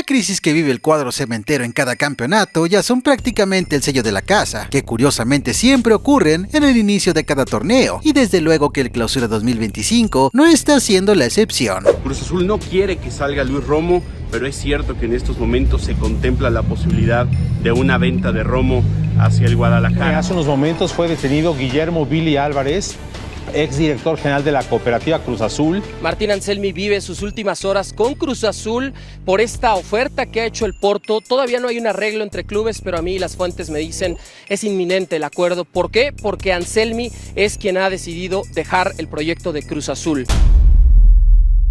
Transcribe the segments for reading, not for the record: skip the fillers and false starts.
La crisis que vive el cuadro cementero en cada campeonato ya son prácticamente el sello de la casa, que curiosamente siempre ocurren en el inicio de cada torneo, y desde luego que el Clausura 2025 no está siendo la excepción. Cruz Azul no quiere que salga Luis Romo, pero es cierto que en estos momentos se contempla la posibilidad de una venta de Romo hacia el Guadalajara. Hace unos momentos fue detenido Guillermo Billy Álvarez, exdirector general de la cooperativa Cruz Azul. Martín Anselmi vive sus últimas horas con Cruz Azul por esta oferta que ha hecho el Porto. Todavía no hay un arreglo entre clubes, pero a mí las fuentes me dicen es inminente el acuerdo. ¿Por qué? Porque Anselmi es quien ha decidido dejar el proyecto de Cruz Azul.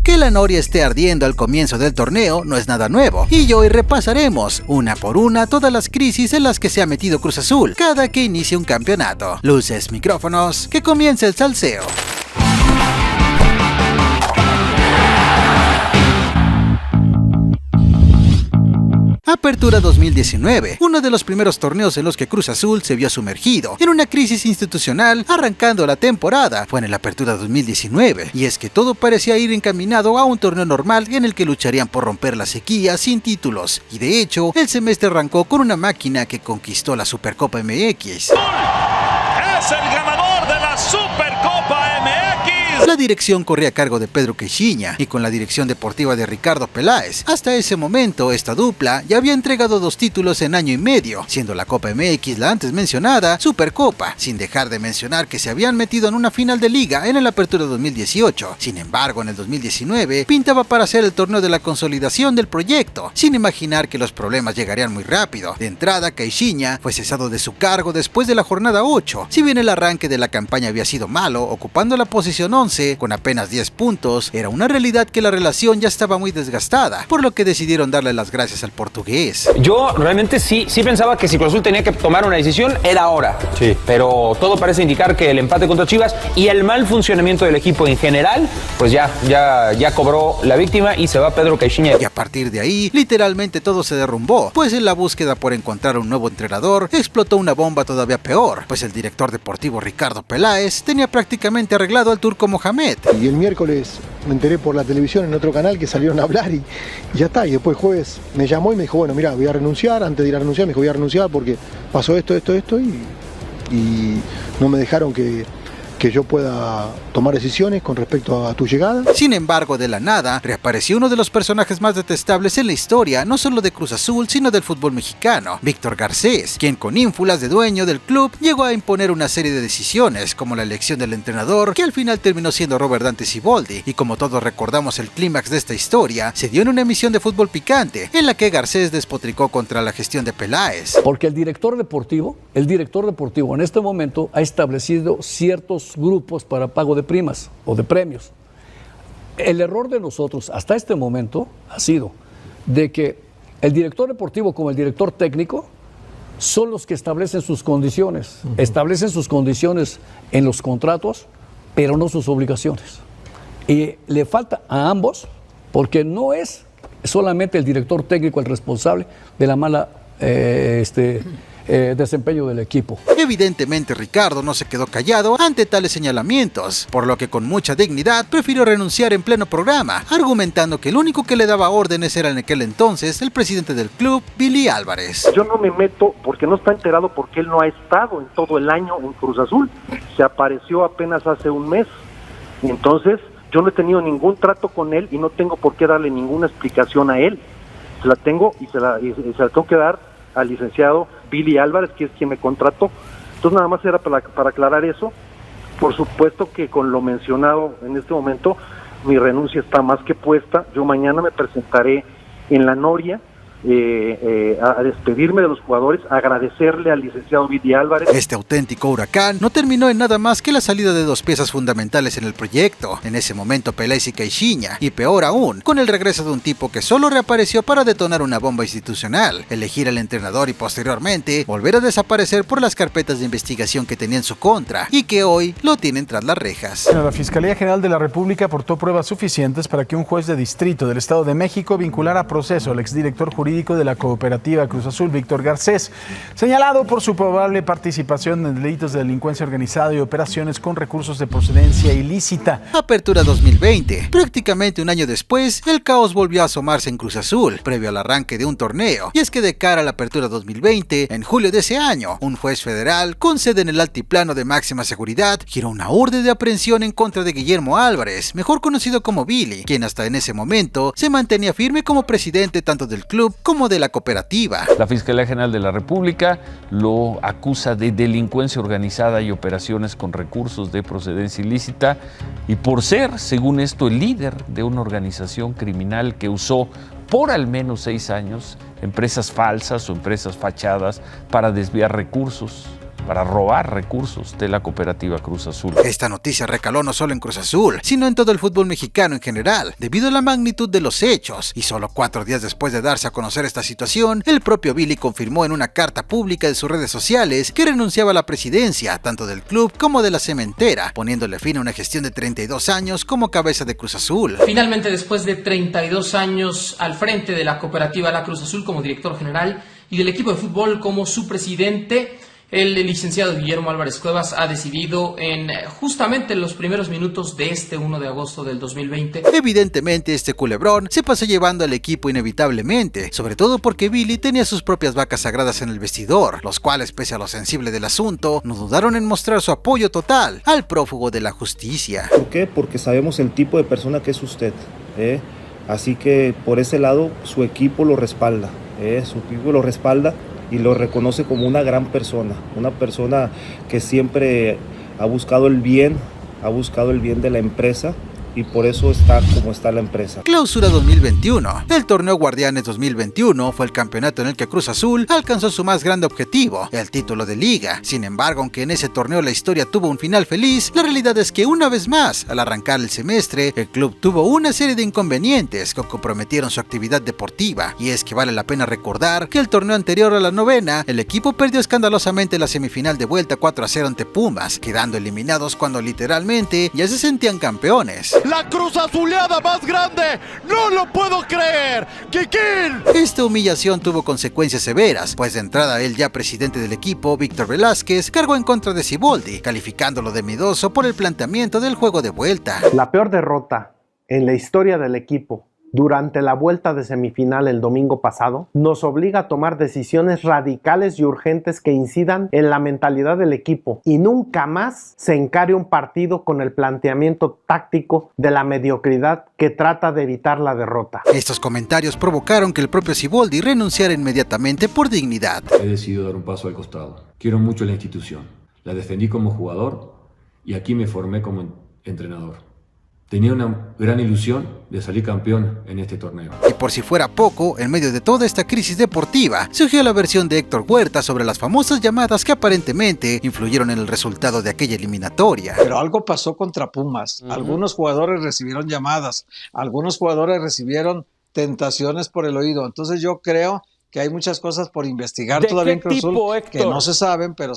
Que la noria esté ardiendo al comienzo del torneo no es nada nuevo, y hoy repasaremos una por una todas las crisis en las que se ha metido Cruz Azul cada que inicia un campeonato. Luces, micrófonos, que comience el salseo. Apertura 2019, uno de los primeros torneos en los que Cruz Azul se vio sumergido en una crisis institucional arrancando la temporada. Fue en el Apertura 2019, y es que todo parecía ir encaminado a un torneo normal en el que lucharían por romper la sequía sin títulos, y de hecho, el semestre arrancó con una máquina que conquistó la Supercopa MX. Es el ganador de la Supercopa MX. La dirección corría a cargo de Pedro Caixinha y con la dirección deportiva de Ricardo Peláez. Hasta ese momento, esta dupla ya había entregado 2 títulos en año y medio, siendo la Copa MX la antes mencionada Supercopa, sin dejar de mencionar que se habían metido en una final de liga en el Apertura 2018. Sin embargo, en el 2019 pintaba para ser el torneo de la consolidación del proyecto, sin imaginar que los problemas llegarían muy rápido. De entrada, Caixinha fue cesado de su cargo después de la jornada 8. Si bien el arranque de la campaña había sido malo, ocupando la posición 11 con apenas 10 puntos, era una realidad que la relación ya estaba muy desgastada, por lo que decidieron darle las gracias al portugués. Yo realmente sí pensaba que si Cruz Azul tenía que tomar una decisión, era ahora. Sí. Pero todo parece indicar que el empate contra Chivas y el mal funcionamiento del equipo en general, pues ya cobró la víctima y se va Pedro Caixinha. Y a partir de ahí, literalmente todo se derrumbó, pues en la búsqueda por encontrar un nuevo entrenador, explotó una bomba todavía peor, pues el director deportivo Ricardo Peláez tenía prácticamente arreglado al turco Mohamed. Y el miércoles me enteré por la televisión en otro canal que salieron a hablar y ya está. Y después jueves me llamó y me dijo, bueno, mira, voy a renunciar. Antes de ir a renunciar, me dijo, voy a renunciar porque pasó esto y no me dejaron que yo pueda tomar decisiones con respecto a tu llegada. Sin embargo, de la nada, reapareció uno de los personajes más detestables en la historia, no solo de Cruz Azul, sino del fútbol mexicano, Víctor Garcés, quien con ínfulas de dueño del club llegó a imponer una serie de decisiones, como la elección del entrenador, que al final terminó siendo Robert Dante Siboldi, y como todos recordamos el clímax de esta historia, se dio en una emisión de Fútbol Picante, en la que Garcés despotricó contra la gestión de Peláez. Porque el director deportivo en este momento ha establecido ciertos grupos para pago de primas o de premios. El error de nosotros hasta este momento ha sido de que el director deportivo como el director técnico son los que establecen sus condiciones, establecen sus condiciones en los contratos, pero no sus obligaciones. Y le falta a ambos, porque no es solamente el director técnico el responsable de la mala desempeño del equipo. Evidentemente Ricardo no se quedó callado ante tales señalamientos, por lo que con mucha dignidad prefirió renunciar en pleno programa, argumentando que el único que le daba órdenes era en aquel entonces el presidente del club, Billy Álvarez. Yo no me meto porque no está enterado, porque él no ha estado en todo el año en Cruz Azul, se apareció apenas hace un mes, y entonces yo no he tenido ningún trato con él y no tengo por qué darle ninguna explicación a él. Se la tengo y se la tengo que dar al licenciado Billy Álvarez, que es quien me contrató. Entonces nada más era para aclarar eso. Por supuesto que con lo mencionado en este momento, mi renuncia está más que puesta. Yo mañana me presentaré en la Noria a despedirme de los jugadores, agradecerle al licenciado Billy Álvarez. Este auténtico huracán no terminó en nada más que la salida de 2 piezas fundamentales en el proyecto, en ese momento Peláez y Caixinha, y peor aún, con el regreso de un tipo que solo reapareció para detonar una bomba institucional, elegir al entrenador y posteriormente volver a desaparecer por las carpetas de investigación que tenía en su contra y que hoy lo tienen tras las rejas. La Fiscalía General de la República aportó pruebas suficientes para que un juez de distrito del Estado de México vinculara a proceso al exdirector jurídico jurídico de la cooperativa Cruz Azul, Víctor Garcés, señalado por su probable participación en delitos de delincuencia organizada y operaciones con recursos de procedencia ilícita. Apertura 2020. Prácticamente un año después, el caos volvió a asomarse en Cruz Azul, previo al arranque de un torneo. Y es que de cara a la Apertura 2020, en julio de ese año, un juez federal, con sede en el altiplano de máxima seguridad, giró una orden de aprehensión en contra de Guillermo Álvarez, mejor conocido como Billy, quien hasta en ese momento se mantenía firme como presidente tanto del club como de la cooperativa. La Fiscalía General de la República lo acusa de delincuencia organizada y operaciones con recursos de procedencia ilícita y por ser, según esto, el líder de una organización criminal que usó por al menos 6 años empresas falsas o empresas fachadas para desviar recursos, para robar recursos de la cooperativa Cruz Azul. Esta noticia recaló no solo en Cruz Azul, sino en todo el fútbol mexicano en general, debido a la magnitud de los hechos. Y solo 4 días después de darse a conocer esta situación, el propio Billy confirmó en una carta pública de sus redes sociales que renunciaba a la presidencia, tanto del club como de la cementera, poniéndole fin a una gestión de 32 años como cabeza de Cruz Azul. Finalmente, después de 32 años al frente de la cooperativa La Cruz Azul como director general y del equipo de fútbol como su presidente, el licenciado Guillermo Álvarez Cuevas ha decidido justamente en los primeros minutos de este 1 de agosto del 2020. Evidentemente este culebrón se pasó llevando al equipo inevitablemente, sobre todo porque Billy tenía sus propias vacas sagradas en el vestidor, los cuales, pese a lo sensible del asunto, no dudaron en mostrar su apoyo total al prófugo de la justicia. ¿Por qué? Porque sabemos el tipo de persona que es usted, así que por ese lado su equipo lo respalda, y lo reconoce como una gran persona, una persona que siempre ha buscado el bien de la empresa y por eso está como está la empresa. Clausura 2021. El torneo Guardianes 2021 fue el campeonato en el que Cruz Azul alcanzó su más grande objetivo, el título de liga. Sin embargo, aunque en ese torneo la historia tuvo un final feliz, la realidad es que una vez más, al arrancar el semestre, el club tuvo una serie de inconvenientes que comprometieron su actividad deportiva. Y es que vale la pena recordar que el torneo anterior a la novena, el equipo perdió escandalosamente la semifinal de vuelta 4-0 ante Pumas, quedando eliminados cuando literalmente ya se sentían campeones. ¡La Cruz Azuleada más grande! ¡No lo puedo creer! ¡Kikín! Esta humillación tuvo consecuencias severas, pues de entrada el ya presidente del equipo, Víctor Velázquez, cargó en contra de Siboldi, calificándolo de miedoso por el planteamiento del juego de vuelta. La peor derrota en la historia del equipo durante la vuelta de semifinal el domingo pasado nos obliga a tomar decisiones radicales y urgentes que incidan en la mentalidad del equipo y nunca más se encare un partido con el planteamiento táctico de la mediocridad que trata de evitar la derrota. Estos comentarios provocaron que el propio Siboldi renunciara inmediatamente por dignidad. He decidido dar un paso al costado. Quiero mucho la institución. La defendí como jugador y aquí me formé como entrenador. Tenía una gran ilusión de salir campeón en este torneo. Y por si fuera poco, en medio de toda esta crisis deportiva, surgió la versión de Héctor Huerta sobre las famosas llamadas que aparentemente influyeron en el resultado de aquella eliminatoria. Pero algo pasó contra Pumas. Algunos jugadores recibieron llamadas, algunos jugadores recibieron tentaciones por el oído. Entonces yo creo que hay muchas cosas por investigar todavía en Cruz Azul que no se saben, pero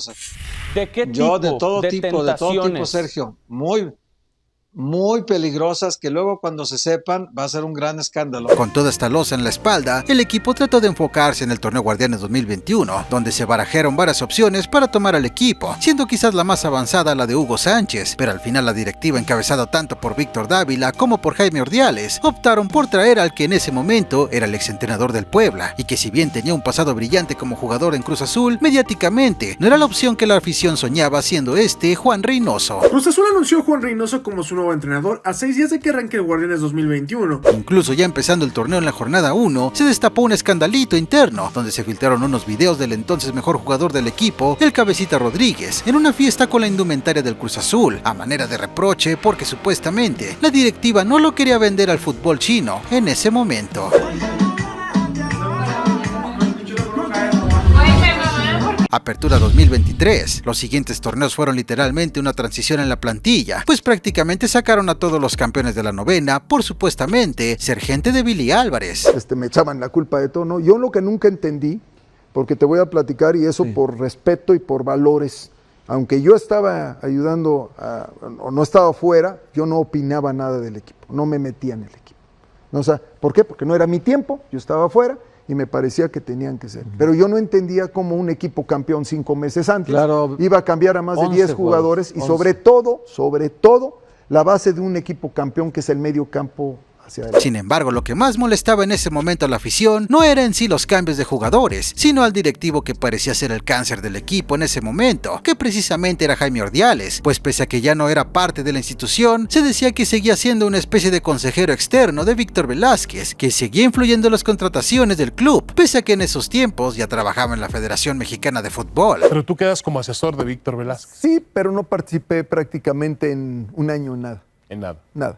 ¿de qué tipo? Yo de todo tipo, Sergio, muy peligrosas que luego cuando se sepan va a ser un gran escándalo. Con toda esta losa en la espalda, el equipo trató de enfocarse en el torneo Guardianes 2021, donde se barajaron varias opciones para tomar al equipo, siendo quizás la más avanzada la de Hugo Sánchez, pero al final la directiva, encabezada tanto por Víctor Dávila como por Jaime Ordiales, optaron por traer al que en ese momento era el exentrenador del Puebla, y que si bien tenía un pasado brillante como jugador en Cruz Azul, mediáticamente no era la opción que la afición soñaba, siendo Juan Reynoso. Cruz Azul anunció a Juan Reynoso como su nuevo entrenador a 6 días de que arranque el Guardianes 2021. Incluso ya empezando el torneo en la jornada 1, se destapó un escandalito interno, donde se filtraron unos videos del entonces mejor jugador del equipo, el Cabecita Rodríguez, en una fiesta con la indumentaria del Cruz Azul, a manera de reproche porque supuestamente la directiva no lo quería vender al fútbol chino en ese momento. Apertura 2023. Los siguientes torneos fueron literalmente una transición en la plantilla, pues prácticamente sacaron a todos los campeones de la novena por supuestamente ser gente de Billy Álvarez. Me echaban la culpa de todo, ¿no? Yo lo que nunca entendí, porque te voy a platicar y eso por respeto y por valores, aunque yo estaba ayudando o no estaba fuera, yo no opinaba nada del equipo, no me metía en el equipo. ¿No? O sea, ¿por qué? Porque no era mi tiempo, yo estaba fuera y me parecía que tenían que ser. Pero yo no entendía cómo un equipo campeón 5 meses antes iba a cambiar a más de 10 jugadores y sobre todo, la base de un equipo campeón que es el medio campo. Sin embargo, lo que más molestaba en ese momento a la afición no era en sí los cambios de jugadores, sino al directivo que parecía ser el cáncer del equipo en ese momento, que precisamente era Jaime Ordiales, pues pese a que ya no era parte de la institución, se decía que seguía siendo una especie de consejero externo de Víctor Velázquez, que seguía influyendo en las contrataciones del club, pese a que en esos tiempos ya trabajaba en la Federación Mexicana de Fútbol. Pero tú quedas como asesor de Víctor Velázquez. Sí, pero no participé prácticamente en un año en nada. En nada. Nada.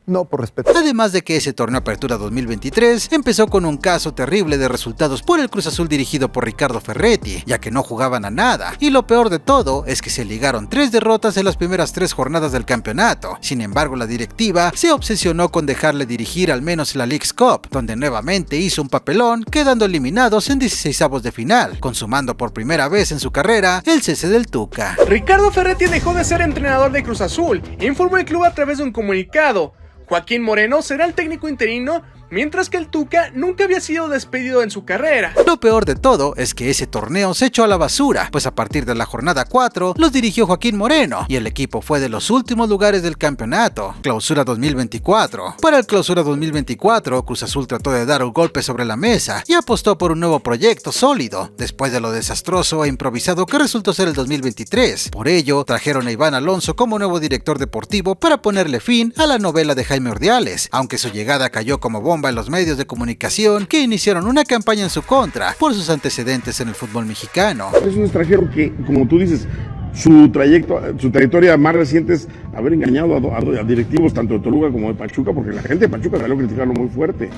No, por respeto. Además de que ese torneo Apertura 2023 empezó con un caso terrible de resultados por el Cruz Azul dirigido por Ricardo Ferretti, ya que no jugaban a nada, y lo peor de todo es que se ligaron 3 derrotas en las primeras 3 jornadas del campeonato. Sin embargo, la directiva se obsesionó con dejarle dirigir al menos la Leagues Cup, donde nuevamente hizo un papelón, quedando eliminados en 16avos de final, consumando por primera vez en su carrera el cese del Tuca. Ricardo Ferretti dejó de ser entrenador de Cruz Azul, informó el club a través de un comunicado. Joaquín Moreno será el técnico interino, mientras que el Tuca nunca había sido despedido en su carrera. Lo peor de todo es que ese torneo se echó a la basura, pues a partir de la jornada 4 los dirigió Joaquín Moreno y el equipo fue de los últimos lugares del campeonato. Clausura 2024. Para el Clausura 2024, Cruz Azul trató de dar un golpe sobre la mesa y apostó por un nuevo proyecto sólido, después de lo desastroso e improvisado que resultó ser el 2023. Por ello, trajeron a Iván Alonso como nuevo director deportivo para ponerle fin a la novela de Jaime Ordiales, aunque su llegada cayó como bomba en los medios de comunicación que iniciaron una campaña en su contra por sus antecedentes en el fútbol mexicano. Es un extranjero que, como tú dices, su trayectoria más reciente es haber engañado a directivos tanto de Toluca como de Pachuca, porque la gente de Pachuca salió a criticarlo muy fuerte.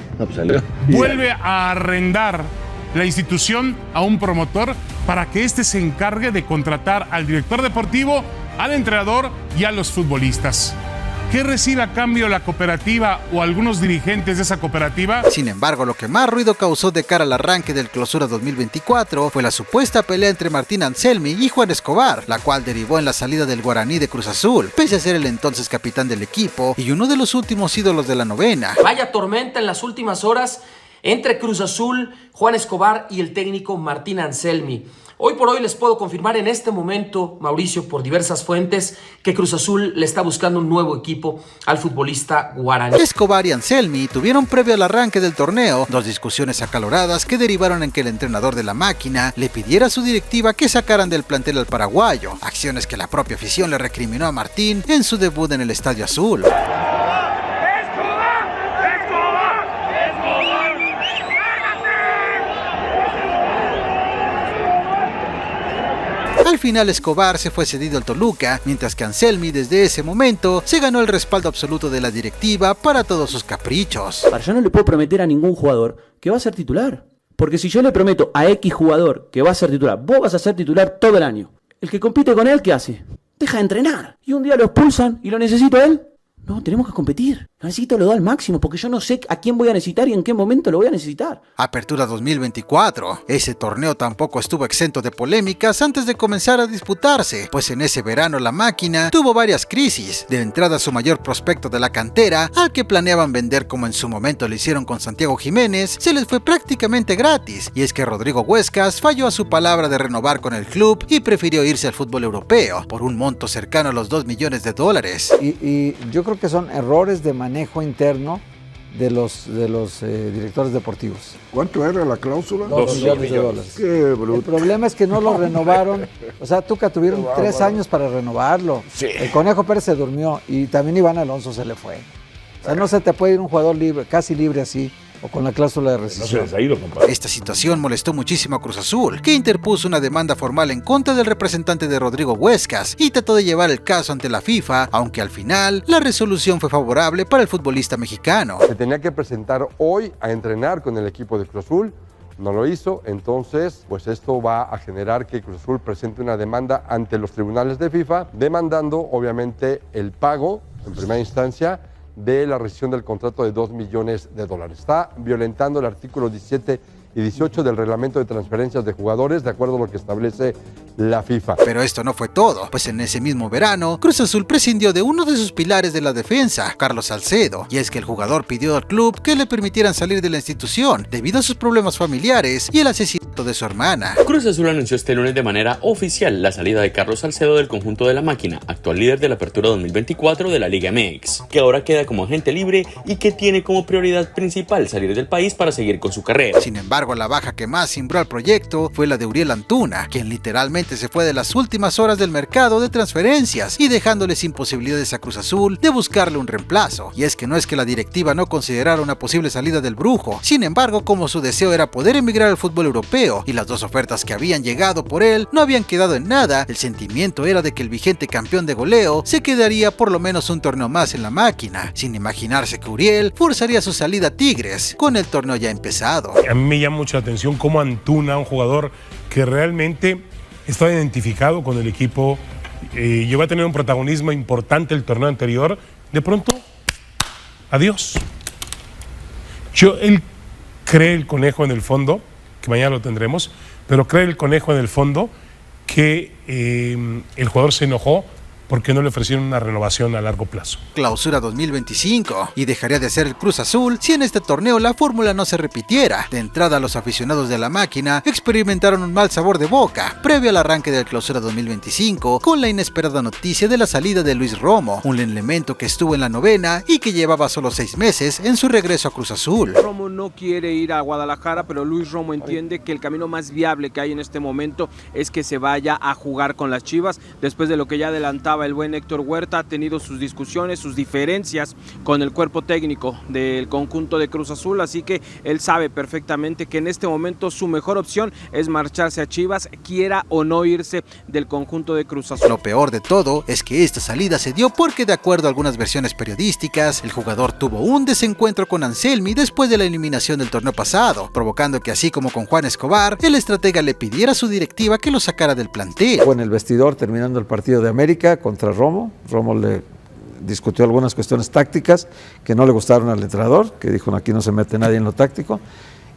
Vuelve a arrendar la institución a un promotor para que éste se encargue de contratar al director deportivo, al entrenador y a los futbolistas. ¿Qué recibe a cambio la cooperativa o algunos dirigentes de esa cooperativa? Sin embargo, lo que más ruido causó de cara al arranque del Clausura 2024 fue la supuesta pelea entre Martín Anselmi y Juan Escobar, la cual derivó en la salida del Guaraní de Cruz Azul, pese a ser el entonces capitán del equipo y uno de los últimos ídolos de la novena. Vaya tormenta en las últimas horas entre Cruz Azul, Juan Escobar y el técnico Martín Anselmi. Hoy por hoy les puedo confirmar en este momento, Mauricio, por diversas fuentes, que Cruz Azul le está buscando un nuevo equipo al futbolista guaraní. Escobar y Anselmi tuvieron previo al arranque del torneo 2 discusiones acaloradas que derivaron en que el entrenador de la máquina le pidiera a su directiva que sacaran del plantel al paraguayo, acciones que la propia afición le recriminó a Martín en su debut en el Estadio Azul. Al final Escobar se fue cedido al Toluca, mientras que Anselmi desde ese momento se ganó el respaldo absoluto de la directiva para todos sus caprichos. Yo no le puedo prometer a ningún jugador que va a ser titular, porque si yo le prometo a X jugador que va a ser titular, vos vas a ser titular todo el año, el que compite con él, ¿qué hace? Deja de entrenar, y un día lo expulsan y lo necesito a él. No, tenemos que competir. Necesito lo da al máximo porque yo no sé a quién voy a necesitar y en qué momento lo voy a necesitar. Apertura 2024. Ese torneo tampoco estuvo exento de polémicas antes de comenzar a disputarse, pues en ese verano la máquina tuvo varias crisis. De entrada su mayor prospecto de la cantera, al que planeaban vender como en su momento lo hicieron con Santiago Jiménez, se les fue prácticamente gratis. Y es que Rodrigo Huescas falló a su palabra de renovar con el club y prefirió irse al fútbol europeo por un monto cercano a los $2 millones. Y yo creo que son errores de manejo interno de los directores deportivos. ¿Cuánto era la cláusula? $2 millones. Qué bruto. El problema es que no lo renovaron. O sea, Tuca tuvieron 3 años para renovarlo. Sí. El Conejo Pérez se durmió y también Iván Alonso se le fue. O sea, no se te puede ir un jugador libre, casi libre así, o con la cláusula de rescisión. No se les ha ido, compadre. Esta situación molestó muchísimo a Cruz Azul, que interpuso una demanda formal en contra del representante de Rodrigo Huescas y trató de llevar el caso ante la FIFA, aunque al final la resolución fue favorable para el futbolista mexicano. Se tenía que presentar hoy a entrenar con el equipo de Cruz Azul, no lo hizo, entonces pues esto va a generar que Cruz Azul presente una demanda ante los tribunales de FIFA, demandando obviamente el pago en primera instancia de la rescisión del contrato de $2 millones. Está violentando el artículo 17 y 18 del reglamento de transferencias de jugadores, de acuerdo a lo que establece la FIFA. Pero esto no fue todo, pues en ese mismo verano, Cruz Azul prescindió de uno de sus pilares de la defensa, Carlos Salcedo, y es que el jugador pidió al club que le permitieran salir de la institución debido a sus problemas familiares y el asesinato de su hermana. Cruz Azul anunció este lunes de manera oficial la salida de Carlos Salcedo del conjunto de la máquina, actual líder de la apertura 2024 de la Liga MX, que ahora queda como agente libre y que tiene como prioridad principal salir del país para seguir con su carrera. Sin embargo, la baja que más cimbró al proyecto fue la de Uriel Antuna, quien literalmente se fue de las últimas horas del mercado de transferencias y dejándole sin posibilidades a Cruz Azul de buscarle un reemplazo. Y es que no es que la directiva no considerara una posible salida del brujo, sin embargo, como su deseo era poder emigrar al fútbol europeo y las dos ofertas que habían llegado por él no habían quedado en nada, el sentimiento era de que el vigente campeón de goleo se quedaría por lo menos un torneo más en la máquina, sin imaginarse que Uriel forzaría su salida a Tigres con el torneo ya empezado. A mí me llama mucho la atención cómo Antuna, un jugador que realmente estaba identificado con el equipo, llegó a tener un protagonismo importante el torneo anterior, de pronto, adiós. Él cree el conejo en el fondo, que mañana lo tendremos, pero cree el conejo en el fondo que el jugador se enojó porque no le ofrecieron una renovación a largo plazo. Clausura 2025 y dejaría de ser el Cruz Azul si en este torneo la fórmula no se repitiera. De entrada, los aficionados de la máquina experimentaron un mal sabor de boca previo al arranque del Clausura 2025 con la inesperada noticia de la salida de Luis Romo, un elemento que estuvo en la novena y que llevaba solo 6 meses en su regreso a Cruz Azul. Romo no quiere ir a Guadalajara, pero Luis Romo entiende que el camino más viable que hay en este momento es que se vaya a jugar con las Chivas, después de lo que ya adelantaba el buen Héctor Huerta. Ha tenido sus discusiones, sus diferencias con el cuerpo técnico del conjunto de Cruz Azul, así que él sabe perfectamente que en este momento su mejor opción es marcharse a Chivas, quiera o no irse del conjunto de Cruz Azul. Lo peor de todo es que esta salida se dio porque, de acuerdo a algunas versiones periodísticas, el jugador tuvo un desencuentro con Anselmi después de la eliminación del torneo pasado, provocando que, así como con Juan Escobar, el estratega le pidiera a su directiva que lo sacara del plantel. Fue en el vestidor terminando el partido de América contra Romo. Romo le discutió algunas cuestiones tácticas que no le gustaron al entrenador, que dijo: aquí no se mete nadie en lo táctico,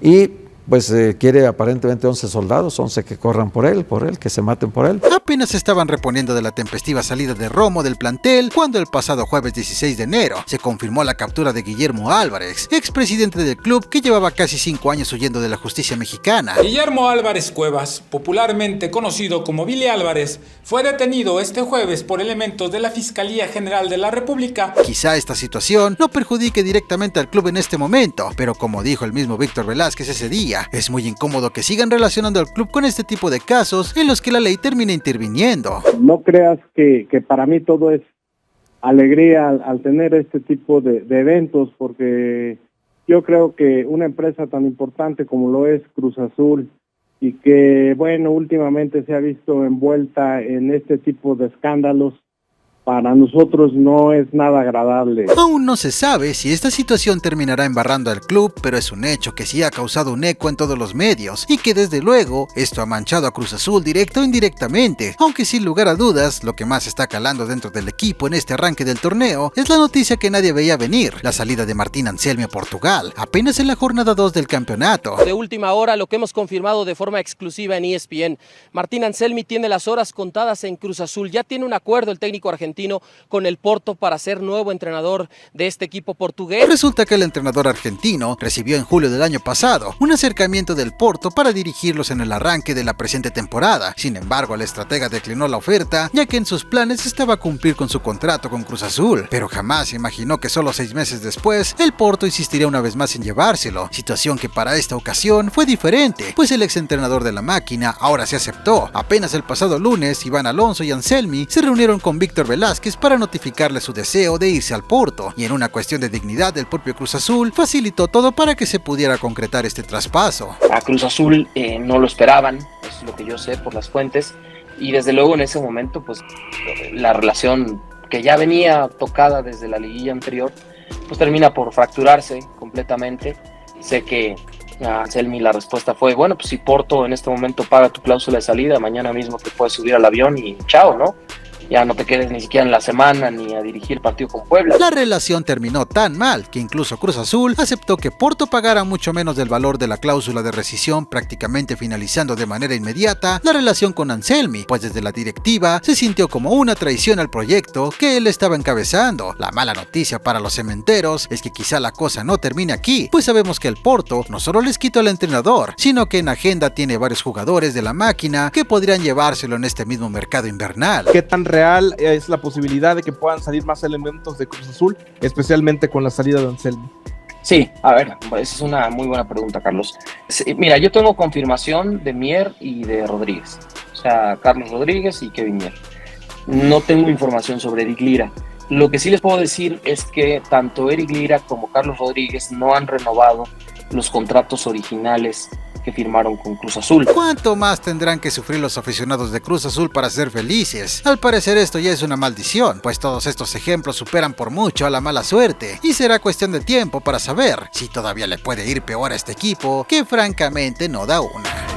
y pues quiere aparentemente 11 soldados, 11 que corran por él, que se maten por él. Apenas se estaban reponiendo de la tempestiva salida de Romo del plantel cuando el pasado jueves 16 de enero se confirmó la captura de Guillermo Álvarez, expresidente del club que llevaba casi 5 años huyendo de la justicia mexicana. Guillermo Álvarez Cuevas, popularmente conocido como Billy Álvarez, fue detenido este jueves por elementos de la Fiscalía General de la República. Quizá esta situación no perjudique directamente al club en este momento, pero como dijo el mismo Víctor Velázquez ese día, es muy incómodo que sigan relacionando al club con este tipo de casos en los que la ley termina interviniendo. No creas que para mí todo es alegría al tener este tipo de eventos, porque yo creo que una empresa tan importante como lo es Cruz Azul, y que, bueno, últimamente se ha visto envuelta en este tipo de escándalos, para nosotros no es nada agradable. Aún no se sabe si esta situación terminará embarrando al club, pero es un hecho que sí ha causado un eco en todos los medios y que desde luego esto ha manchado a Cruz Azul directo o indirectamente, aunque sin lugar a dudas lo que más está calando dentro del equipo en este arranque del torneo es la noticia que nadie veía venir, la salida de Martín Anselmi a Portugal, apenas en la jornada 2 del campeonato. De última hora, lo que hemos confirmado de forma exclusiva en ESPN, Martín Anselmi tiene las horas contadas en Cruz Azul, ya tiene un acuerdo el técnico argentino con el Porto para ser nuevo entrenador de este equipo portugués. Resulta que el entrenador argentino recibió en julio del año pasado un acercamiento del Porto para dirigirlos en el arranque de la presente temporada. Sin embargo, el estratega declinó la oferta, ya que en sus planes estaba cumplir con su contrato con Cruz Azul, pero jamás imaginó que solo 6 meses después el Porto insistiría una vez más en llevárselo, situación que para esta ocasión fue diferente, pues el exentrenador de la máquina ahora se aceptó. Apenas el pasado lunes, Iván Alonso y Anselmi se reunieron con Víctor Velázquez para notificarle su deseo de irse al Porto, y en una cuestión de dignidad del propio Cruz Azul facilitó todo para que se pudiera concretar este traspaso. A Cruz Azul no lo esperaban, es lo que yo sé por las fuentes, y desde luego en ese momento pues la relación que ya venía tocada desde la liguilla anterior pues termina por fracturarse completamente. Sé que a Anselmi la respuesta fue: bueno, pues si Porto en este momento paga tu cláusula de salida, mañana mismo te puedes subir al avión y chao, ¿no? ya no te quedes ni siquiera en la semana ni a dirigir partido con Puebla. La relación terminó tan mal que incluso Cruz Azul aceptó que Porto pagara mucho menos del valor de la cláusula de rescisión, prácticamente finalizando de manera inmediata la relación con Anselmi, pues desde la directiva se sintió como una traición al proyecto que él estaba encabezando. La mala noticia para los cementeros es que quizá la cosa no termine aquí, pues sabemos que el Porto no solo les quitó al entrenador, sino que en agenda tiene varios jugadores de la máquina que podrían llevárselo en este mismo mercado invernal. ¿Qué tan real es la posibilidad de que puedan salir más elementos de Cruz Azul, especialmente con la salida de Anselmi? Sí, a ver, esa es una muy buena pregunta, Carlos. Mira, yo tengo confirmación de Mier y de Rodríguez, o sea, Carlos Rodríguez y Kevin Mier. No tengo información sobre Eric Lira. Lo que sí les puedo decir es que tanto Eric Lira como Carlos Rodríguez no han renovado los contratos originales que firmaron con Cruz Azul. ¿Cuánto más tendrán que sufrir los aficionados de Cruz Azul para ser felices? Al parecer esto ya es una maldición, pues todos estos ejemplos superan por mucho a la mala suerte, y será cuestión de tiempo para saber si todavía le puede ir peor a este equipo, que francamente no da una.